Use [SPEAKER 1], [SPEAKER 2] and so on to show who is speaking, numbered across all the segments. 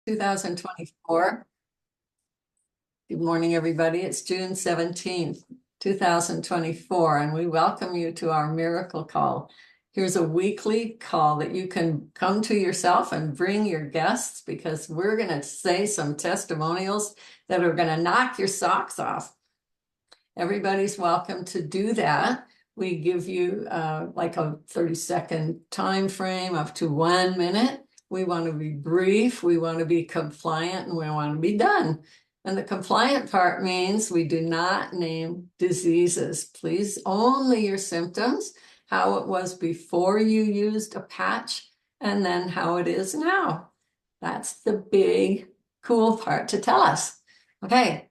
[SPEAKER 1] 2024. Good morning, everybody. It's June 17th, 2024, and we welcome you to our miracle call. Here's a weekly call that you can come to yourself and bring your guests, because we're going to say some testimonials that are going to knock your socks off. Everybody's welcome to do that. We give you like a 30-second time frame up to 1 minute. We want to be brief, we want to be compliant, and we want to be done. And the compliant part means we do not name diseases. Please, only your symptoms, how it was before you used a patch, and then how it is now. That's the big, cool part to tell us. Okay,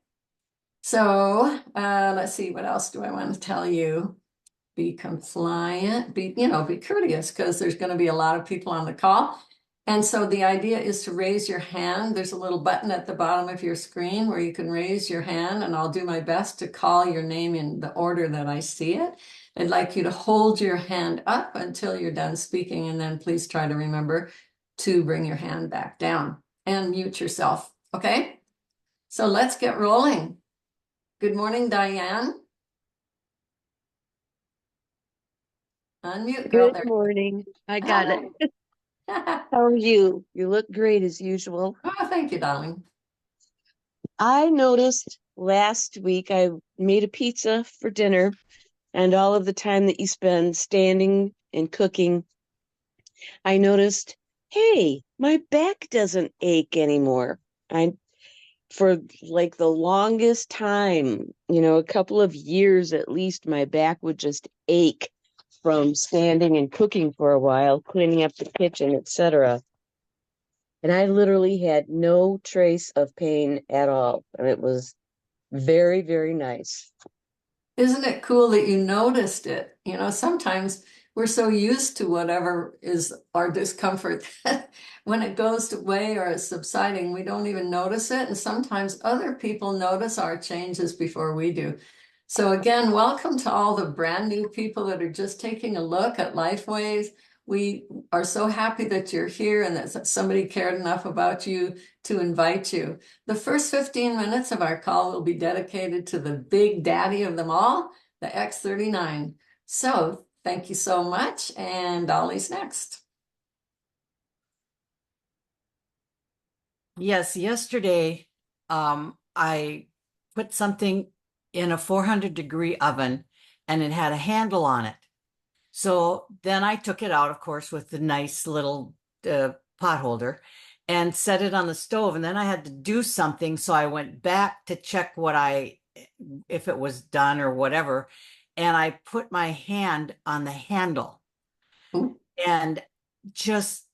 [SPEAKER 1] so let's see, what else do I want to tell you? Be compliant, be courteous, because there's going to be a lot of people on the call. And so the idea is to raise your hand. There's a little button at the bottom of your screen where you can raise your hand, and I'll do my best to call your name in the order that I see it. I'd like you to hold your hand up until you're done speaking, and then please try to remember to bring your hand back down and mute yourself. Okay? So let's get rolling. Good morning, Diane. Unmute, girl.
[SPEAKER 2] Good morning. I got
[SPEAKER 1] Hi.
[SPEAKER 2] it. How are you? You look great as usual.
[SPEAKER 1] Oh, thank you, darling.
[SPEAKER 2] I noticed last week I made a pizza for dinner, and all of the time that you spend standing and cooking, I noticed, hey, my back doesn't ache anymore. For like the longest time, a couple of years at least, my back would just ache from standing and cooking for a while, cleaning up the kitchen, etc. And I literally had no trace of pain at all. And it was very, very nice.
[SPEAKER 1] Isn't it cool that you noticed it? Sometimes we're so used to whatever is our discomfort that when it goes away or is subsiding, we don't even notice it. And sometimes other people notice our changes before we do. So again, welcome to all the brand new people that are just taking a look at LifeWays. We are so happy that you're here and that somebody cared enough about you to invite you. The first 15 minutes of our call will be dedicated to the big daddy of them all, the X39. So thank you so much, and Dolly's next.
[SPEAKER 3] Yes, yesterday I put something in a 400-degree oven, and it had a handle on it. So then I took it out, of course, with the nice little pot holder, and set it on the stove. And then I had to do something, so I went back to check if it was done or whatever. And I put my hand on the handle, and just,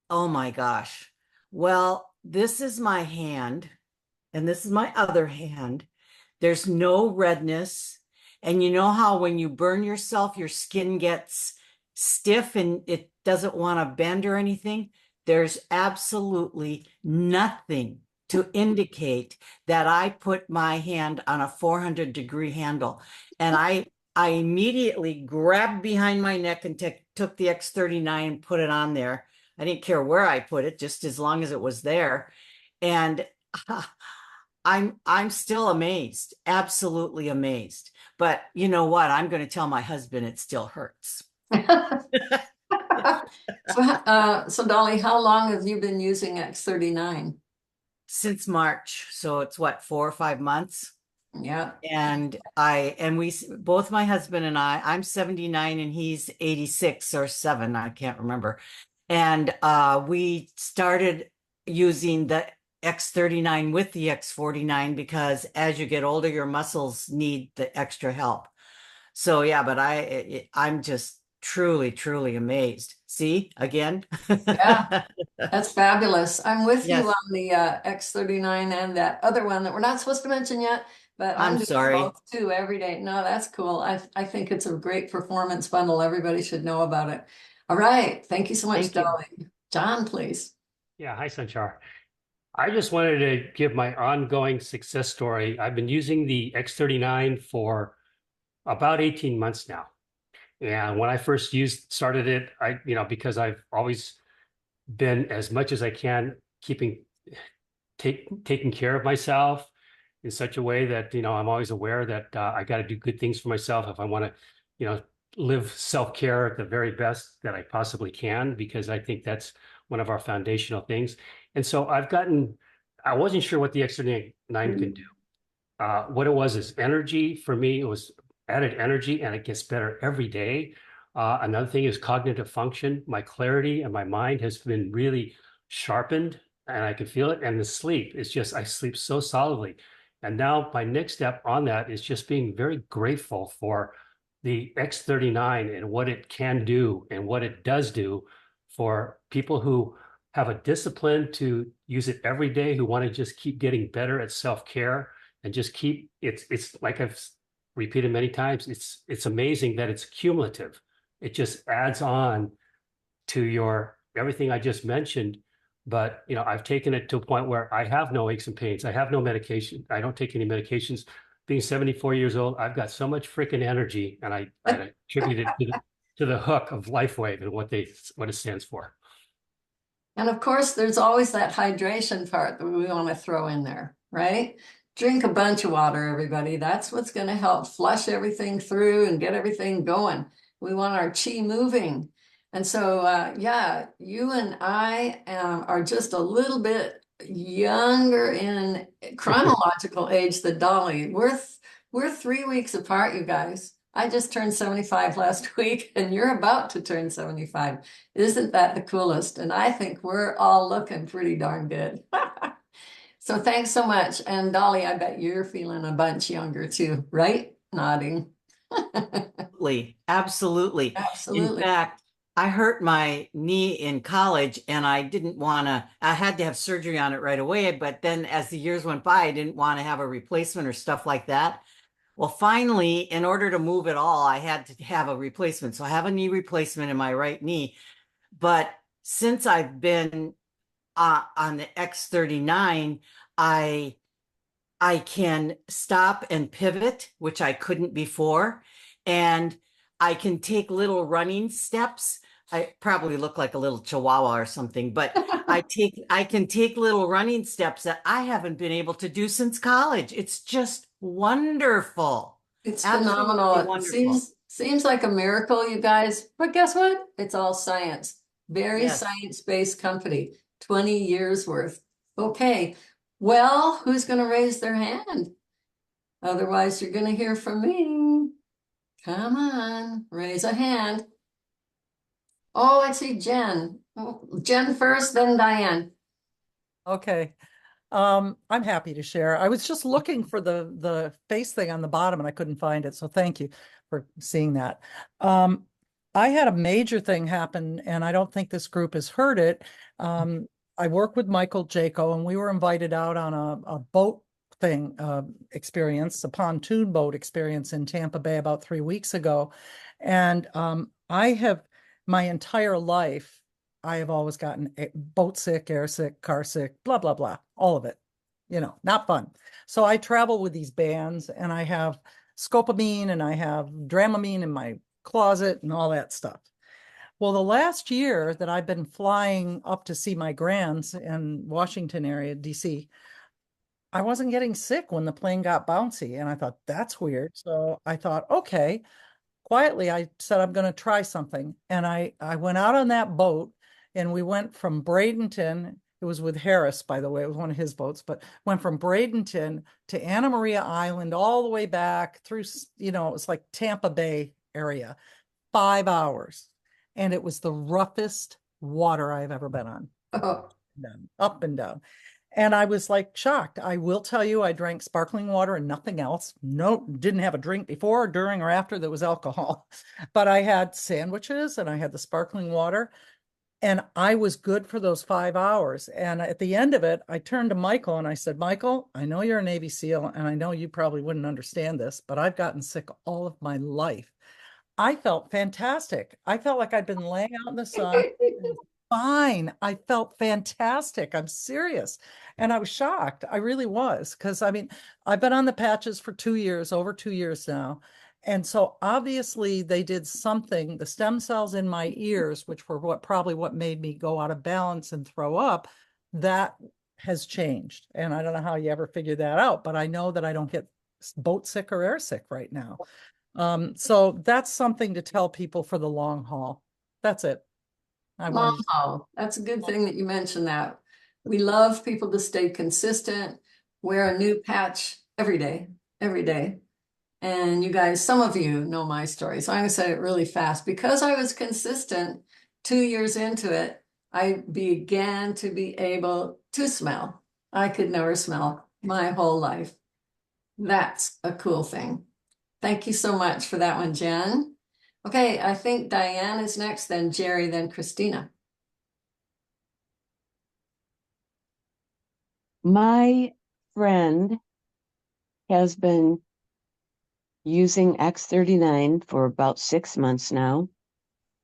[SPEAKER 3] oh my gosh. Well, this is my hand, and this is my other hand. There's no redness. And you know how when you burn yourself, your skin gets stiff and it doesn't want to bend or anything? There's absolutely nothing to indicate that I put my hand on a 400-degree handle. And I immediately grabbed behind my neck and took the X39 and put it on there. I didn't care where I put it, just as long as it was there. And I'm still amazed, absolutely amazed. But you know what? I'm going to tell my husband it still hurts.
[SPEAKER 1] So Dolly, how long have you been using X39?
[SPEAKER 3] Since March. So it's what, 4 or 5 months?
[SPEAKER 1] Yeah.
[SPEAKER 3] And we both, my husband and I'm 79 and he's 86 or 7, I can't remember. And we started using the X39 with the X49 because as you get older, your muscles need the extra help. So yeah, but I'm just truly, truly amazed. See, again?
[SPEAKER 1] Yeah, that's fabulous. I'm with you
[SPEAKER 3] Yes.
[SPEAKER 1] on the X39 and that other one that we're not supposed to mention yet, but I'm
[SPEAKER 3] I'm
[SPEAKER 1] doing
[SPEAKER 3] sorry.
[SPEAKER 1] both too every day. No, that's cool. I think it's a great performance bundle. Everybody should know about it. All right. Thank you so much,
[SPEAKER 3] Thank you.
[SPEAKER 1] Dolly. John, please.
[SPEAKER 4] Yeah, hi, Sanchar. I just wanted to give my ongoing success story. I've been using the X39 for about 18 months now. And when I first started it, because I've always been, as much as I can, keeping taking care of myself in such a way that, I'm always aware that I got to do good things for myself if I want to, live self-care at the very best that I possibly can, because I think that's one of our foundational things. And so I wasn't sure what the X39 could do. What it was is energy for me. It was added energy, and it gets better every day. Another thing is cognitive function. My clarity and my mind has been really sharpened, and I can feel it. And the sleep is just, I sleep so solidly. And now my next step on that is just being very grateful for the X39 and what it can do and what it does do for people who have a discipline to use it every day, who want to just keep getting better at self-care and just keep it's like I've repeated many times, it's amazing that it's cumulative. It just adds on to your everything I just mentioned. But I've taken it to a point where I have no aches and pains. I have no medication. I don't take any medications. Being 74 years old, I've got so much freaking energy, and I attribute it to the hook of LifeWave and what it stands for.
[SPEAKER 1] And of course, there's always that hydration part that we want to throw in there, right? Drink a bunch of water, everybody. That's what's going to help flush everything through and get everything going. We want our chi moving. And so, yeah, you and I are just a little bit younger in chronological age than Dolly. We're 3 weeks apart, you guys. I just turned 75 last week, and you're about to turn 75. Isn't that the coolest? And I think we're all looking pretty darn good. So thanks so much. And Dolly, I bet you're feeling a bunch younger too, right? Nodding.
[SPEAKER 3] Absolutely. Absolutely. In
[SPEAKER 1] Absolutely.
[SPEAKER 3] fact, I hurt my knee in college and I had to have surgery on it right away. But then as the years went by, I didn't want to have a replacement or stuff like that. Well, finally, in order to move at all, I had to have a replacement. So I have a knee replacement in my right knee. But since I've been on the X39, I can stop and pivot, which I couldn't before. And I can take little running steps. I probably look like a little chihuahua or something, but I can take little running steps that I haven't been able to do since college. It's just wonderful.
[SPEAKER 1] It's
[SPEAKER 3] Absolutely
[SPEAKER 1] phenomenal. It
[SPEAKER 3] wonderful.
[SPEAKER 1] seems like a miracle, you guys. But guess what? It's all science. Very
[SPEAKER 3] Yes.
[SPEAKER 1] science-based company. 20 years worth. Okay. Well, who's going to raise their hand? Otherwise, you're going to hear from me. Come on, raise a hand. Oh, I see Jen. Jen first, then Diane.
[SPEAKER 5] Okay. I'm happy to share. I was just looking for the face thing on the bottom and I couldn't find it. So thank you for seeing that. I had a major thing happen and I don't think this group has heard it. I work with Michael Jaco and we were invited out on a boat thing experience, a pontoon boat experience in Tampa Bay about 3 weeks ago. And I have my entire life, I have always gotten boat sick, air sick, car sick, blah, blah, blah, all of it, not fun. So I travel with these bands and I have scopamine and I have Dramamine in my closet and all that stuff. Well, the last year that I've been flying up to see my grands in Washington area, DC, I wasn't getting sick when the plane got bouncy. And I thought, that's weird. So I thought, okay, quietly, I said, I'm going to try something. And I went out on that boat and we went from Bradenton. It was with Harris, by the way, it was one of his boats, but went from Bradenton to Anna Maria Island, all the way back through, it was like Tampa Bay area, 5 hours. And it was the roughest water I've ever been on.
[SPEAKER 1] Oh.
[SPEAKER 5] Up and down. And I was like shocked. I will tell you, I drank sparkling water and nothing else. No, didn't have a drink before, during, or after there was alcohol. But I had sandwiches and I had the sparkling water. And I was good for those 5 hours. And at the end of it, I turned to Michael and I said, Michael, I know you're a Navy SEAL and I know you probably wouldn't understand this, but I've gotten sick all of my life. I felt fantastic. I felt like I'd been laying out in the sun. Fine. I felt fantastic. I'm serious. And I was shocked. I really was. Because I've been on the patches for 2 years, over 2 years now. And so obviously they did something, the stem cells in my ears, which were probably what made me go out of balance and throw up, that has changed. And I don't know how you ever figured that out, but I know that I don't get boat sick or air sick right now. So that's something to tell people for the long haul. That's it.
[SPEAKER 1] Long haul. That's a good thing that you mentioned that. We love people to stay consistent, wear a new patch every day, every day. And you guys, some of you know my story, so I'm going to say it really fast. Because I was consistent 2 years into it, I began to be able to smell. I could never smell my whole life. That's a cool thing. Thank you so much for that one, Jen. Okay, I think Diane is next, then Jerry, then Christina.
[SPEAKER 2] My friend has been using X39 for about 6 months now,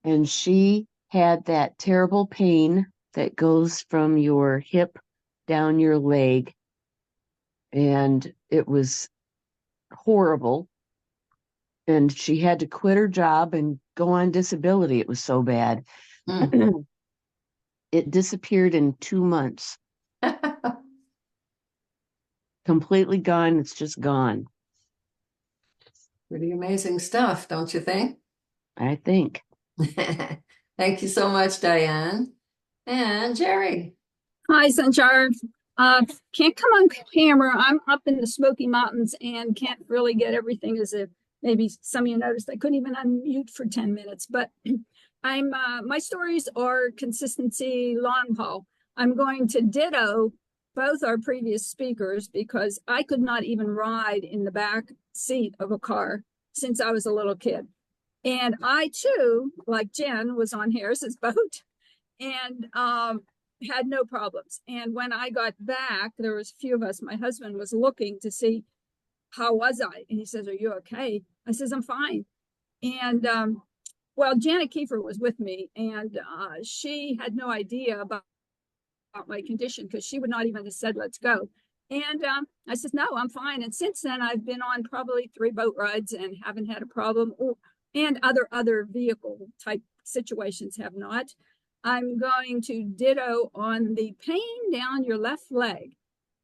[SPEAKER 2] and she had that terrible pain that goes from your hip down your leg, and it was horrible. And she had to quit her job and go on disability. It was so bad.
[SPEAKER 1] Mm.
[SPEAKER 2] It disappeared in 2 months. Completely gone. It's just gone.
[SPEAKER 1] Pretty amazing stuff, don't you think?
[SPEAKER 2] I think.
[SPEAKER 1] Thank you so much, Diane. And Jerry.
[SPEAKER 6] Hi, Sunshine. Can't come on camera. I'm up in the Smoky Mountains and can't really get everything as if maybe some of you noticed. I couldn't even unmute for 10 minutes, but I'm my stories are consistency long haul. I'm going to ditto both our previous speakers because I could not even ride in the back seat of a car since I was a little kid. And I too, like Jen, was on Harris's boat and had no problems. And when I got back, there was a few of us. My husband was looking to see how was I, and he says, "Are you okay?" I says, "I'm fine." And well, Janet Kiefer was with me, and she had no idea about my condition because she would not even have said, "Let's go." And I said, "No, I'm fine." And since then, I've been on probably 3 boat rides and haven't had a problem. And other vehicle type situations have not. I'm going to ditto on the pain down your left leg.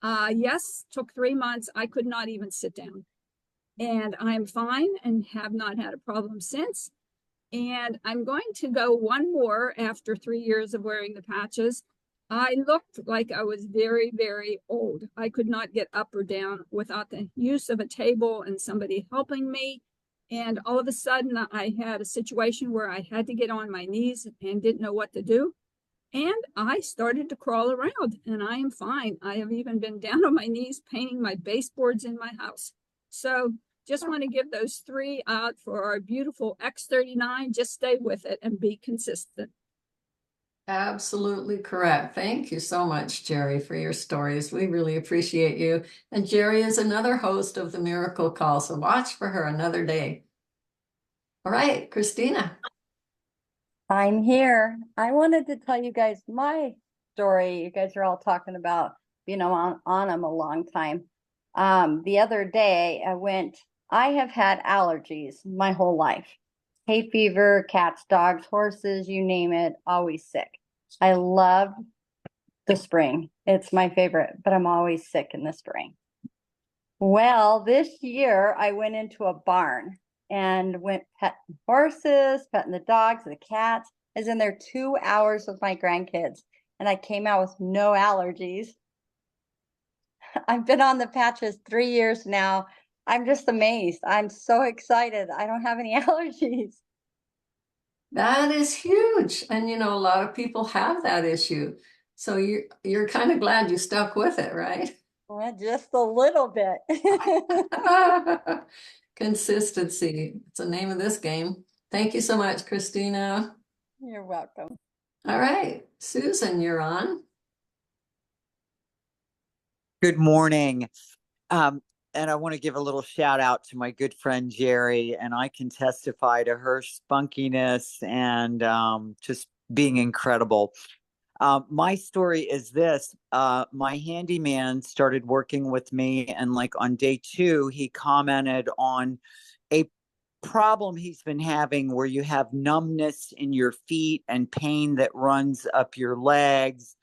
[SPEAKER 6] Yes, took 3 months. I could not even sit down. And I'm fine and have not had a problem since. And I'm going to go one more after 3 years of wearing the patches. I looked like I was very, very old. I could not get up or down without the use of a table and somebody helping me. And all of a sudden, I had a situation where I had to get on my knees and didn't know what to do. And I started to crawl around, and I am fine. I have even been down on my knees painting my baseboards in my house. So just want to give those 3 out for our beautiful X39. Just stay with it and be consistent.
[SPEAKER 1] Absolutely correct. Thank you so much, Jerry, for your stories. We really appreciate you. And Jerry is another host of the Miracle Call, so watch for her another day. All right, Christina.
[SPEAKER 7] I'm here. I wanted to tell you guys my story. You guys are all talking about, on them a long time. The other day I have had allergies my whole life. Hay fever, cats, dogs, horses, you name it, always sick. I love the spring. It's my favorite, but I'm always sick in the spring. Well, this year I went into a barn and went petting horses, petting the dogs, the cats. I was in there 2 hours with my grandkids, and I came out with no allergies. I've been on the patches 3 years now. I'm just amazed. I'm so excited. I don't have any allergies.
[SPEAKER 1] That is huge. And a lot of people have that issue. So you're kind of glad you stuck with it, right?
[SPEAKER 7] Well, just a little bit.
[SPEAKER 1] Consistency. It's the name of this game. Thank you so much, Christina.
[SPEAKER 7] You're welcome.
[SPEAKER 1] All right, Susan, you're on.
[SPEAKER 8] Good morning. And I want to give a little shout out to my good friend Jerry, and I can testify to her spunkiness and just being incredible. My story is this. My handyman started working with me, and like on day 2, he commented on a problem he's been having where you have numbness in your feet and pain that runs up your legs.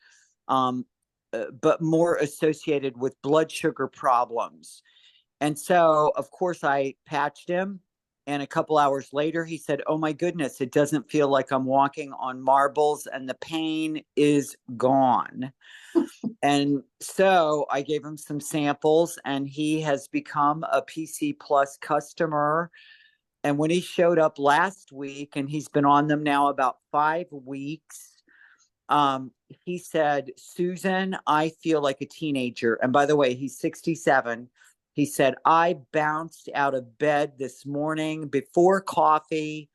[SPEAKER 8] but more associated with blood sugar problems. And so, of course, I patched him. And a couple hours later, he said, "Oh my goodness, it doesn't feel like I'm walking on marbles and the pain is gone." And so I gave him some samples and he has become a PC Plus customer. And when he showed up last week, and he's been on them now about 5 weeks, he said, "Susan, I feel like a teenager." And by the way, he's 67. He said, "I bounced out of bed this morning before coffee."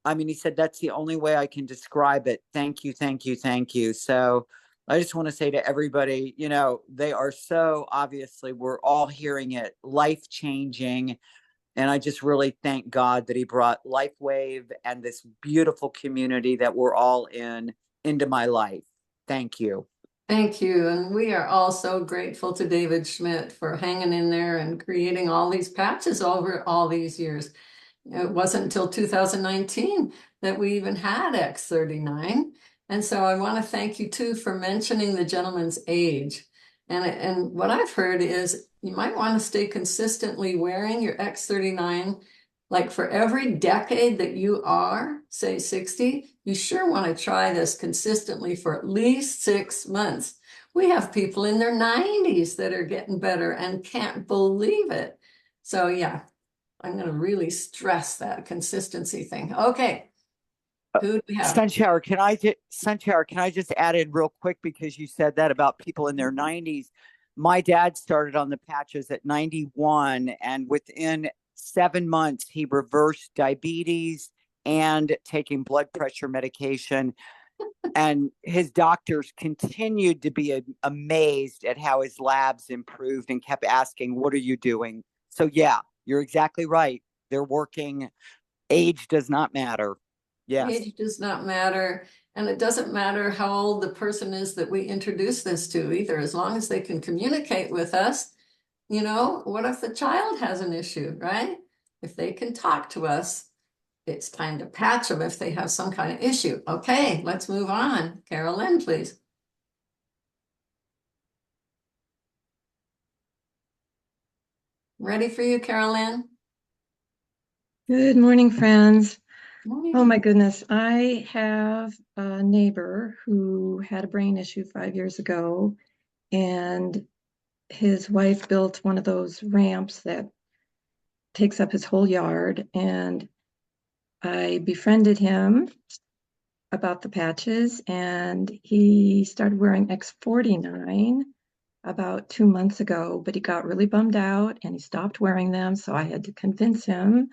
[SPEAKER 8] I mean, he said, "That's the only way I can describe it. Thank you, thank you, thank you." So I just want to say to everybody, they are so obviously, we're all hearing it, life changing. And I just really thank God that he brought LifeWave and this beautiful community that we're all in into my life. Thank you.
[SPEAKER 1] Thank you. And we are all so grateful to David Schmidt for hanging in there and creating all these patches over all these years. It wasn't until 2019 that we even had X39. And so I want to thank you too for mentioning the gentleman's age. And what I've heard is you might want to stay consistently wearing your X39. Like for every decade that you are, say 60, you sure want to try this consistently for at least 6 months. We have people in their 90s that are getting better and can't believe it. So yeah, I'm going to really stress that consistency thing. Okay. Who do we have?
[SPEAKER 8] Sunshower, can I just add in real quick, because you said that about people in their 90s. My dad started on the patches at 91, and within 7 months, he reversed diabetes and taking blood pressure medication. And his doctors continued to be amazed at how his labs improved and kept asking, "What are you doing?" So yeah, you're exactly right. They're working. Age does not matter. Yes.
[SPEAKER 1] Age does not matter. And it doesn't matter how old the person is that we introduce this to either, as long as they can communicate with us. What if the child has an issue, right? If they can talk to us, it's time to patch them if they have some kind of issue. Okay, let's move on. Carolyn, please. Ready for you, Carolyn?
[SPEAKER 9] Good morning, friends.
[SPEAKER 1] Morning.
[SPEAKER 9] Oh my goodness. I have a neighbor who had a brain issue 5 years ago, and his wife built one of those ramps that takes up his whole yard. And I befriended him about the patches, and he started wearing X49 about 2 months ago, but he got really bummed out and he stopped wearing them. So I had to convince him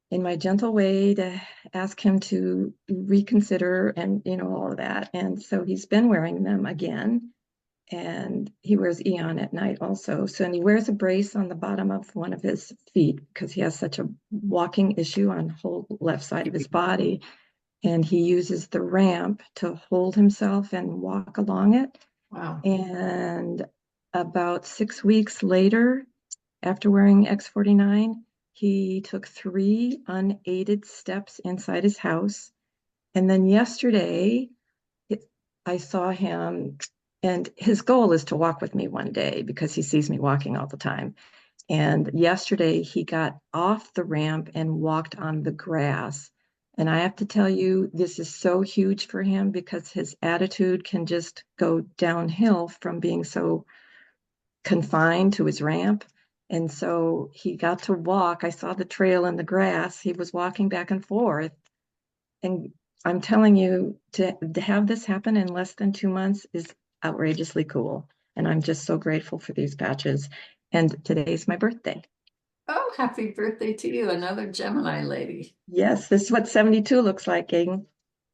[SPEAKER 9] in my gentle way to ask him to reconsider and all of that. And so he's been wearing them again, and he wears Eon at night also. So, and he wears a brace on the bottom of one of his feet because he has such a walking issue on the whole left side of his body. And he uses the ramp to hold himself and walk along it.
[SPEAKER 1] Wow.
[SPEAKER 9] And about 6 weeks later, after wearing X49, he took 3 unaided steps inside his house. And then yesterday, I saw him, and his goal is to walk with me one day because he sees me walking all the time. And yesterday, he got off the ramp and walked on the grass. And I have to tell you, this is so huge for him because his attitude can just go downhill from being so confined to his ramp. And so he got to walk. I saw the trail in the grass. He was walking back and forth. And I'm telling you, to have this happen in less than 2 months is outrageously cool. And I'm just so grateful for these patches. And today's my birthday.
[SPEAKER 1] Oh, happy birthday to you, another Gemini lady.
[SPEAKER 9] Yes, this is what 72 looks like, Aiden.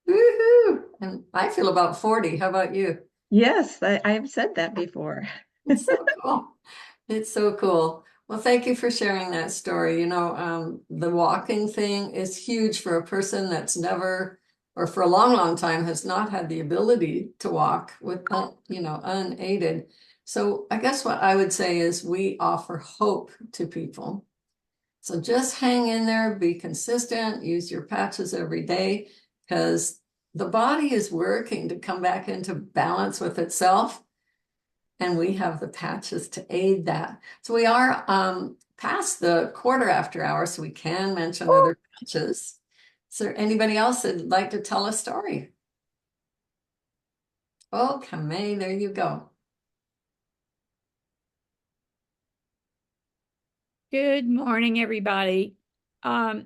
[SPEAKER 1] Woohoo! And I feel about 40. How about you?
[SPEAKER 9] Yes, I've said that before.
[SPEAKER 1] It's so cool. It's so cool. Well, thank you for sharing that story. The walking thing is huge for a person that's never, or for a long, long time, has not had the ability to walk with, unaided. So I guess what I would say is we offer hope to people. So just hang in there, be consistent, use your patches every day, because the body is working to come back into balance with itself. and we have the patches to aid that. So we are past the quarter after hour, so we can mention other patches. Is there anybody else that'd like to tell a story? Oh, Kamei, there you go.
[SPEAKER 10] Good morning, everybody. I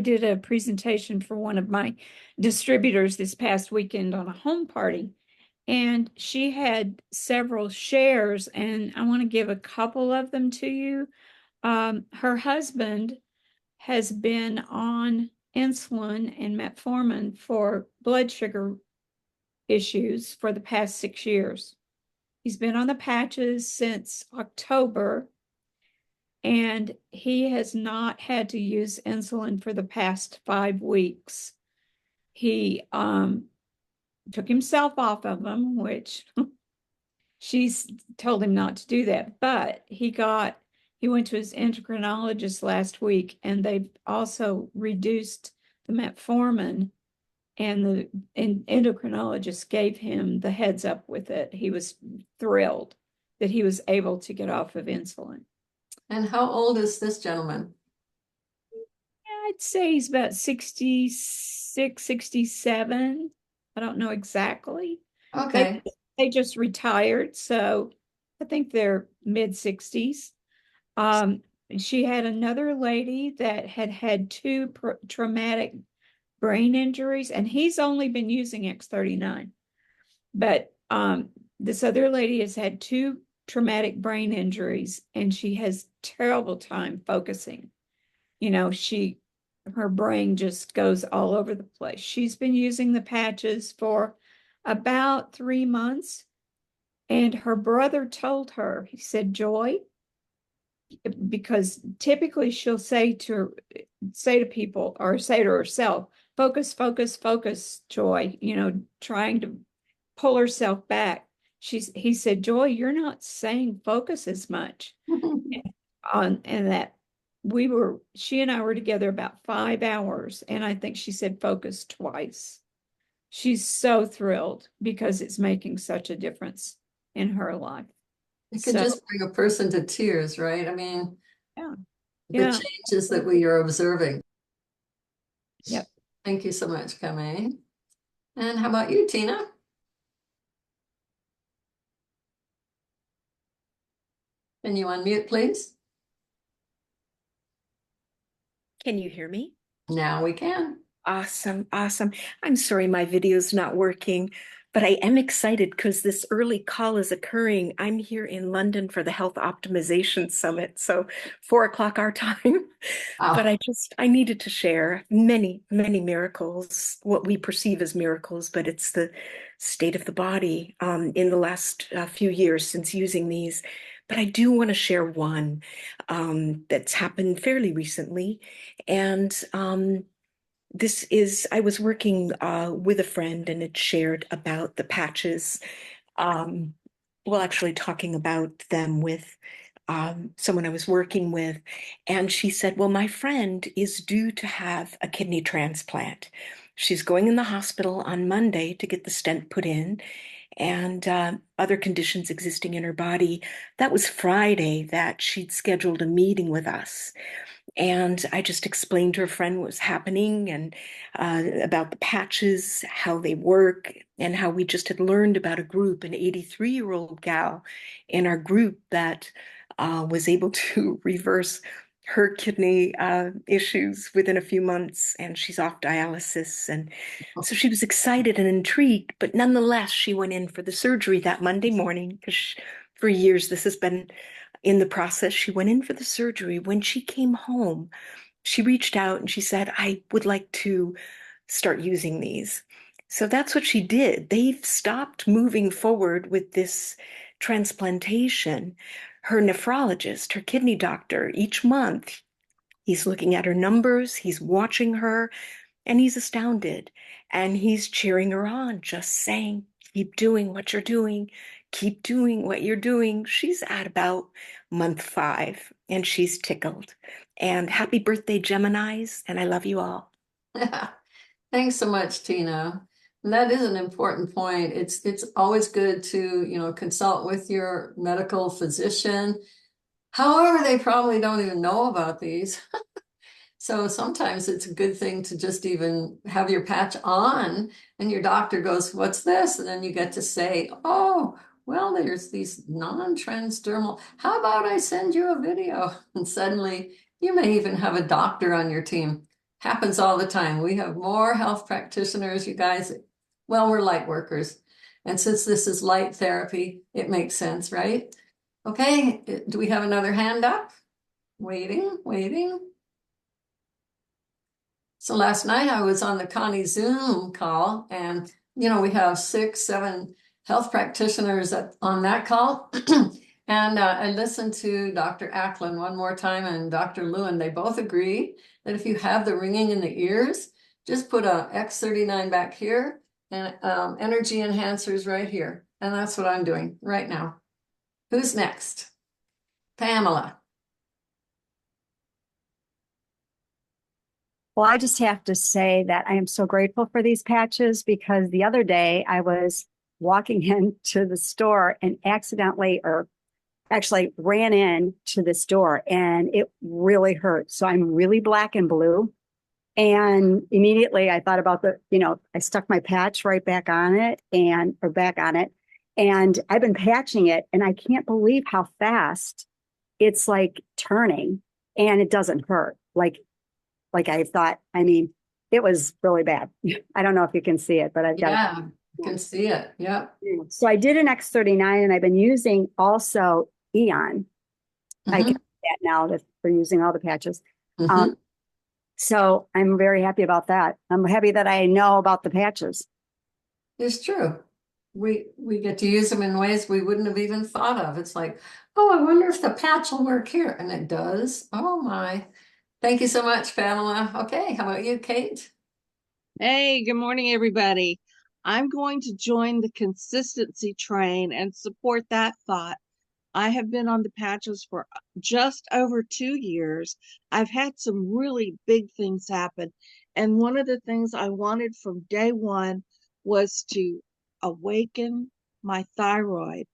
[SPEAKER 10] did a presentation for one of my distributors this past weekend on a home party, and she had several shares, and I want to give a couple of them to you. Her husband has been on insulin and metformin for blood sugar issues for the past 6 years. He's been on the patches since October, and he has not had to use insulin for the past 5 weeks. He took himself off of them, which she's told him not to do that, but he went to his endocrinologist last week, and they've also reduced the metformin, and the endocrinologist gave him the heads up with it. He was thrilled that he was able to get off of insulin.
[SPEAKER 1] And how old is this gentleman?
[SPEAKER 10] I'd say he's about 66, 67. I don't know exactly.
[SPEAKER 1] Okay.
[SPEAKER 10] They just retired, so I think they're mid-60s. She had another lady that had two traumatic brain injuries, and he's only been using X39. But this other lady has had two traumatic brain injuries, and she has terrible time focusing. You know, her brain just goes all over the place. She's been using the patches for about 3 months, and her brother told her, he said, Joy, because typically she'll say to people, or say to herself, focus, focus, focus, Joy, trying to pull herself back. He said, Joy, you're not saying focus as much. And that she and I were together about 5 hours, and I think she said focus twice. She's so thrilled because it's making such a difference in her life.
[SPEAKER 1] It could just bring a person to tears, right? I mean,
[SPEAKER 10] yeah.
[SPEAKER 1] The changes that we are observing.
[SPEAKER 10] Yep.
[SPEAKER 1] Thank you so much, Kamei. And how about you, Tina? Can you unmute, please?
[SPEAKER 11] Can you hear me?
[SPEAKER 1] Now we can.
[SPEAKER 11] Awesome, awesome. I'm sorry my video's not working, but I am excited because this early call is occurring. I'm here in London for the Health Optimization Summit, so 4 o'clock our time.
[SPEAKER 1] Wow.
[SPEAKER 11] But I needed to share many, many miracles, what we perceive as miracles, but it's the state of the body in the last few years since using these. But I do want to share one that's happened fairly recently. And I was working with a friend and had shared about the patches. Actually talking about them with someone I was working with. And she said, well, my friend is due to have a kidney transplant. She's going in the hospital on Monday to get the stent put in, and other conditions existing in her body. That was Friday that she'd scheduled a meeting with us. And I just explained to her friend what was happening and about the patches, how they work, and how we just had learned about a group, an 83-year-old gal in our group that was able to reverse her kidney issues within a few months, and she's off dialysis. And so she was excited and intrigued, but nonetheless, she went in for the surgery that Monday morning because for years this has been in the process. She went in for the surgery. When she came home, she reached out and she said, I would like to start using these. So that's what she did. They've stopped moving forward with this transplantation. Her nephrologist, her kidney doctor, each month, he's looking at her numbers, he's watching her, and he's astounded. And he's cheering her on, just saying, keep doing what you're doing. Keep doing what you're doing. She's at about month 5, and she's tickled. And happy birthday, Geminis, and I love you all.
[SPEAKER 1] Thanks so much, Tina. And that is an important point. It's always good to, consult with your medical physician. However, they probably don't even know about these. So sometimes it's a good thing to just even have your patch on and your doctor goes, "What's this?" And then you get to say, "Oh, well, there's these non-transdermal. How about I send you a video?" And suddenly you may even have a doctor on your team. Happens all the time. We have more health practitioners, you guys. Well, we're light workers. And since this is light therapy, it makes sense, right? Okay, do we have another hand up? Waiting. So last night I was on the Connie Zoom call, and we have 6, 7 health practitioners on that call. And I listened to Dr. Ackland one more time and Dr. Lewin. They both agree that if you have the ringing in the ears, just put a X39 back here and energy enhancers right here. And that's what I'm doing right now. Who's next? Pamela.
[SPEAKER 12] Well, I just have to say that I am so grateful for these patches, because the other day I was walking into the store and accidentally, or actually ran into the store, and it really hurt. So I'm really black and blue. And immediately I thought about I stuck my patch right back on it and I've been patching it, and I can't believe how fast it's like turning, and it doesn't hurt. Like I thought, it was really bad. I don't know if you can see it, but I've got
[SPEAKER 1] Yeah, I can see it. Yeah.
[SPEAKER 12] So I did an X39, and I've been using also Eon. I can do that now that we're using all the patches. So I'm very happy about that. I'm happy that I know about the patches.
[SPEAKER 1] It's true. We get to use them in ways we wouldn't have even thought of. It's like, oh, I wonder if the patch will work here. And it does. Oh my. Thank you so much, Pamela. Okay, how about you, Kate?
[SPEAKER 13] Hey, good morning, everybody. I'm going to join the consistency train and support that thought. I have been on the patches for just over 2 years. I've had some really big things happen. And one of the things I wanted from day one was to awaken my thyroid.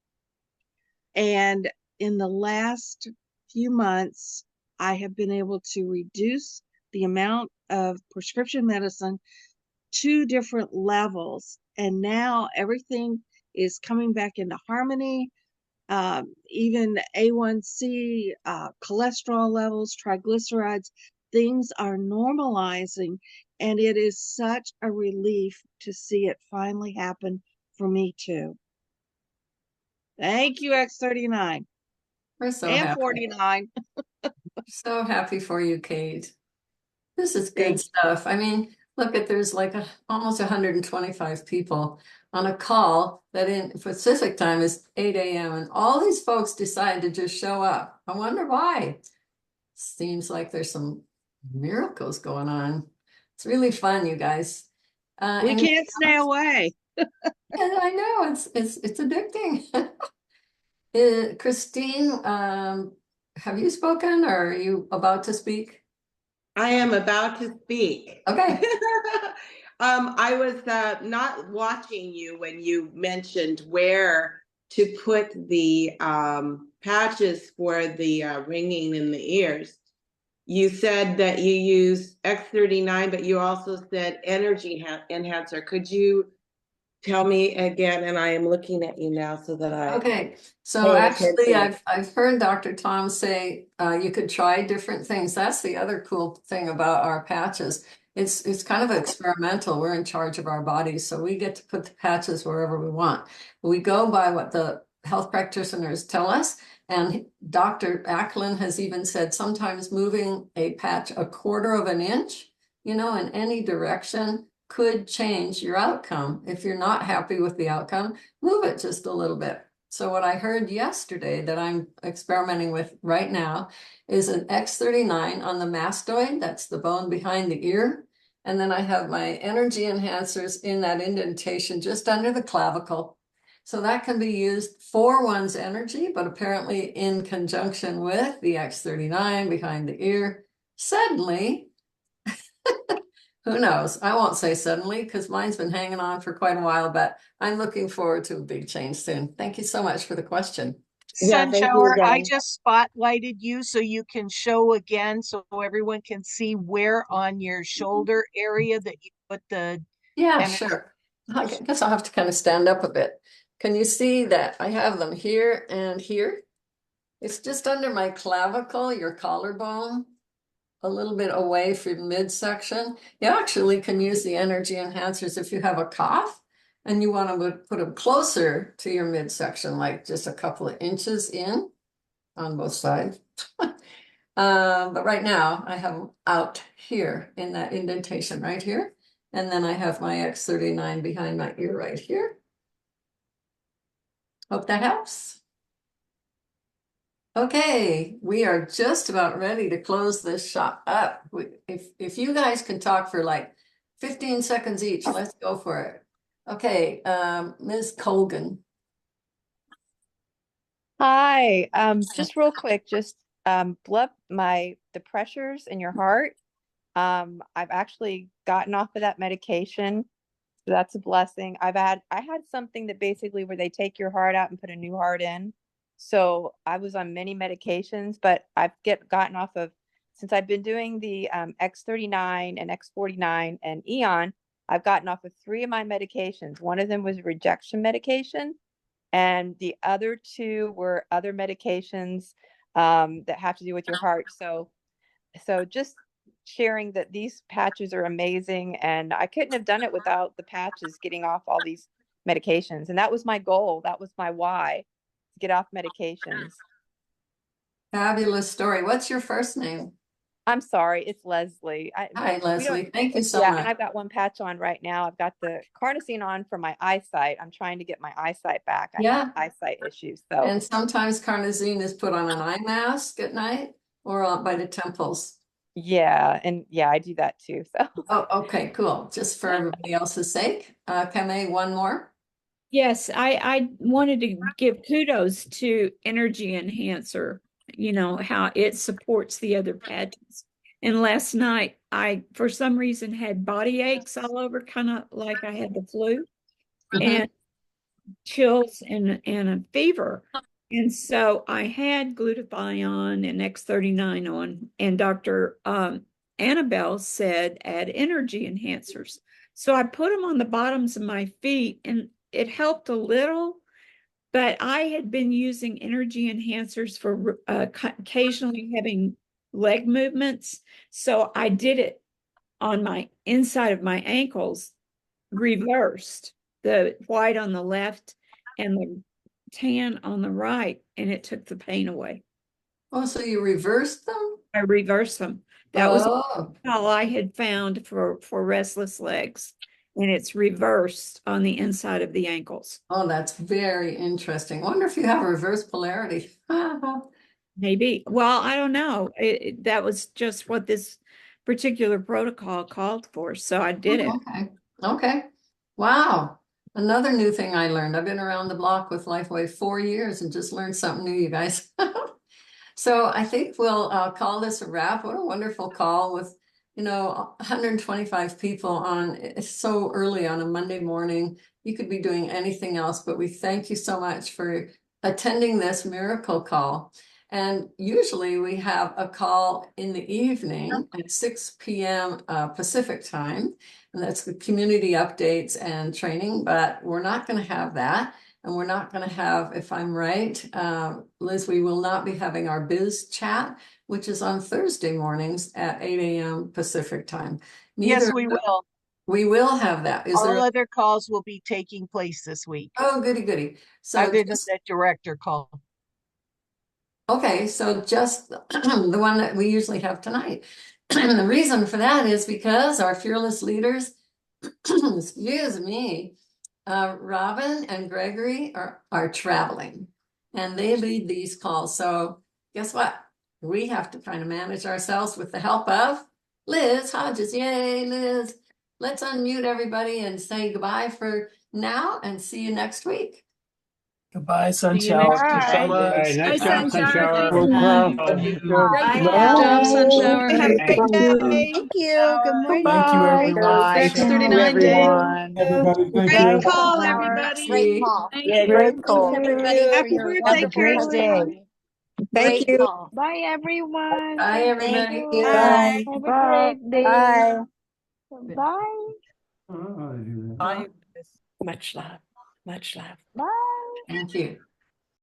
[SPEAKER 13] And in the last few months, I have been able to reduce the amount of prescription medicine 2 different levels. And now everything is coming back into harmony. Even A1C, cholesterol levels, triglycerides, things are normalizing. And it is such a relief to see it finally happen for me too. Thank you, X39.
[SPEAKER 1] We're so
[SPEAKER 13] and
[SPEAKER 1] happy.
[SPEAKER 13] 49.
[SPEAKER 1] So happy for you, Kate. This is good stuff. Look there's like almost 125 people on a call that in Pacific time is 8 a.m. and all these folks decide to just show up. I wonder why. Seems like there's some miracles going on. It's really fun, you guys.
[SPEAKER 13] We can't stay away.
[SPEAKER 1] And I know it's addicting. Christine, have you spoken, or are you about to speak?
[SPEAKER 14] I am about to speak.
[SPEAKER 1] Okay.
[SPEAKER 14] I was not watching you when you mentioned where to put the patches for the ringing in the ears. You said that you use X39, but you also said energy enhancer. Could you tell me again? And I am looking at you now so that I
[SPEAKER 1] Okay, so actually I've heard Dr. Tom say you could try different things. That's the other cool thing about our patches. It's kind of experimental. We're in charge of our bodies, so we get to put the patches wherever we want. We go by what the health practitioners tell us, and Dr. Ackland has even said sometimes moving a patch 1/4 of an inch, in any direction could change your outcome. If you're not happy with the outcome, move it just a little bit. So what I heard yesterday that I'm experimenting with right now is an X39 on the mastoid, that's the bone behind the ear. And then I have my energy enhancers in that indentation just under the clavicle. So that can be used for one's energy, but apparently in conjunction with the X39 behind the ear. Suddenly, Who knows? I won't say suddenly because mine's been hanging on for quite a while, but I'm looking forward to a big change soon. Thank you so much for the question.
[SPEAKER 2] Yeah, thank you
[SPEAKER 13] Sunshower, I
[SPEAKER 2] again.
[SPEAKER 13] just spotlighted you so you can show again so everyone can see where on your shoulder area that you put the
[SPEAKER 1] Yeah,
[SPEAKER 13] energy.
[SPEAKER 1] sure. I guess I'll have to kind of stand up a bit. Can you see that I have them here and here? It's just under my clavicle, your collarbone, a little bit away from midsection. You actually can use the energy enhancers if you have a cough and you want to put them closer to your midsection, like just a couple of inches in on both sides. But right now I have them out here in that indentation right here. And then I have my X39 behind my ear right here. Hope that helps. Okay, we are just about ready to close this shop up. If you guys can talk for like 15 seconds each, let's go for it. Okay, Ms. Colgan.
[SPEAKER 15] Hi, just real quick, just the pressures in your heart. I've actually gotten off of that medication. So that's a blessing. I had something that basically where they take your heart out and put a new heart in. So I was on many medications, but gotten off of, since I've been doing the X39 and X49 and Eon, I've gotten off of 3 of my medications. One of them was a rejection medication, and the other 2 were other medications that have to do with your heart. So just sharing that these patches are amazing, and I couldn't have done it without the patches, getting off all these medications. And that was my goal. That was my why, to get off medications.
[SPEAKER 1] Fabulous story. What's your first name?
[SPEAKER 15] I'm sorry, it's Leslie.
[SPEAKER 1] Hi, Leslie. Thank you so
[SPEAKER 15] Yeah,
[SPEAKER 1] much.
[SPEAKER 15] and I've got one patch on right now. I've got the carnosine on for my eyesight. I'm trying to get my eyesight back. I have eyesight issues. So
[SPEAKER 1] And sometimes carnosine is put on an eye mask at night or by the temples.
[SPEAKER 15] yeah, and yeah, I do that too. So
[SPEAKER 1] Oh, okay, cool. Just for everybody else's sake. Kame, one more.
[SPEAKER 10] Yes, I wanted to give kudos to Energy Enhancer, you know, how it supports the other patches. And last night, I, for some reason, had body aches all over, kind of like I had the flu and chills and a fever. And so I had glutathione and X39 on, and Dr. Annabelle said add energy enhancers. So I put them on the bottoms of my feet and it helped a little, but I had been using energy enhancers for occasionally having leg movements. So I did it on my inside of my ankles, reversed, the white on the left and the tan on the right, and it took the pain away.
[SPEAKER 1] Oh, so you reversed them?
[SPEAKER 10] I reversed them. That was all I had found for restless legs, and it's reversed on the inside of the ankles.
[SPEAKER 1] Oh, that's very interesting. Wonder if you have reverse polarity.
[SPEAKER 10] Maybe. Well, I don't know. That was just what this particular protocol called for, so I did it.
[SPEAKER 1] Okay. Okay. Wow. Another new thing I learned. I've been around the block with Lifeway 4 years and just learned something new, you guys. So I think we'll call this a wrap. What a wonderful call with, 125 people on. It's so early on a Monday morning. You could be doing anything else, but we thank you so much for attending this miracle call. And usually we have a call in the evening at 6 p.m. Pacific time, and that's the community updates and training, but we're not going to have that. And we're not going to have, if I'm right, Liz, we will not be having our biz chat, which is on Thursday mornings at 8 a.m. Pacific time.
[SPEAKER 13] Yes, we will.
[SPEAKER 1] We will have that.
[SPEAKER 13] All other calls will be taking place this week.
[SPEAKER 1] Oh, goody, goody. So
[SPEAKER 13] other than that director call.
[SPEAKER 1] Okay, so just the one that we usually have tonight. And the reason for that is because our fearless leaders, excuse me, Robin and Gregory are traveling and they lead these calls. So guess what? We have to kind of manage ourselves with the help of Liz Hodges. Yay, Liz. Let's unmute everybody and say goodbye for now and see you next week.
[SPEAKER 16] Goodbye,
[SPEAKER 15] See you next
[SPEAKER 16] Sunshower. Thank you so
[SPEAKER 15] Tuesday.
[SPEAKER 16] much.
[SPEAKER 4] Nice
[SPEAKER 6] Bye,
[SPEAKER 4] job,
[SPEAKER 6] Sunshower. Thanks
[SPEAKER 4] Sunshower.
[SPEAKER 6] so much.
[SPEAKER 15] Great
[SPEAKER 3] Bye
[SPEAKER 15] job,
[SPEAKER 3] now.
[SPEAKER 15] Sunshower.
[SPEAKER 3] Have a great day.
[SPEAKER 15] Thank you. Good morning.
[SPEAKER 16] Thank you,
[SPEAKER 8] Bye.
[SPEAKER 16] everyone.
[SPEAKER 8] Bye.
[SPEAKER 15] Next
[SPEAKER 8] Thank you,
[SPEAKER 15] 39 days.
[SPEAKER 8] everyone.
[SPEAKER 16] Everybody, thank
[SPEAKER 13] Great
[SPEAKER 16] you.
[SPEAKER 13] call,
[SPEAKER 7] Sunflower.
[SPEAKER 13] everybody.
[SPEAKER 7] Great call.
[SPEAKER 6] Thank
[SPEAKER 2] Yeah,
[SPEAKER 6] you.
[SPEAKER 2] great
[SPEAKER 7] Thanks,
[SPEAKER 2] call.
[SPEAKER 7] everybody, for
[SPEAKER 13] Happy
[SPEAKER 7] your
[SPEAKER 13] birthday,
[SPEAKER 7] wonderful
[SPEAKER 2] Great day.
[SPEAKER 7] testimony.
[SPEAKER 11] Thank
[SPEAKER 7] Great
[SPEAKER 11] you.
[SPEAKER 7] call.
[SPEAKER 10] Bye, everyone.
[SPEAKER 1] Bye,
[SPEAKER 10] Thank
[SPEAKER 7] Thank
[SPEAKER 1] everybody.
[SPEAKER 10] you.
[SPEAKER 7] you.
[SPEAKER 15] Bye.
[SPEAKER 10] Have a
[SPEAKER 2] Bye.
[SPEAKER 10] great day.
[SPEAKER 15] Bye.
[SPEAKER 10] Bye.
[SPEAKER 16] Bye.
[SPEAKER 15] Much love. Much love.
[SPEAKER 10] Bye.
[SPEAKER 1] Thank you.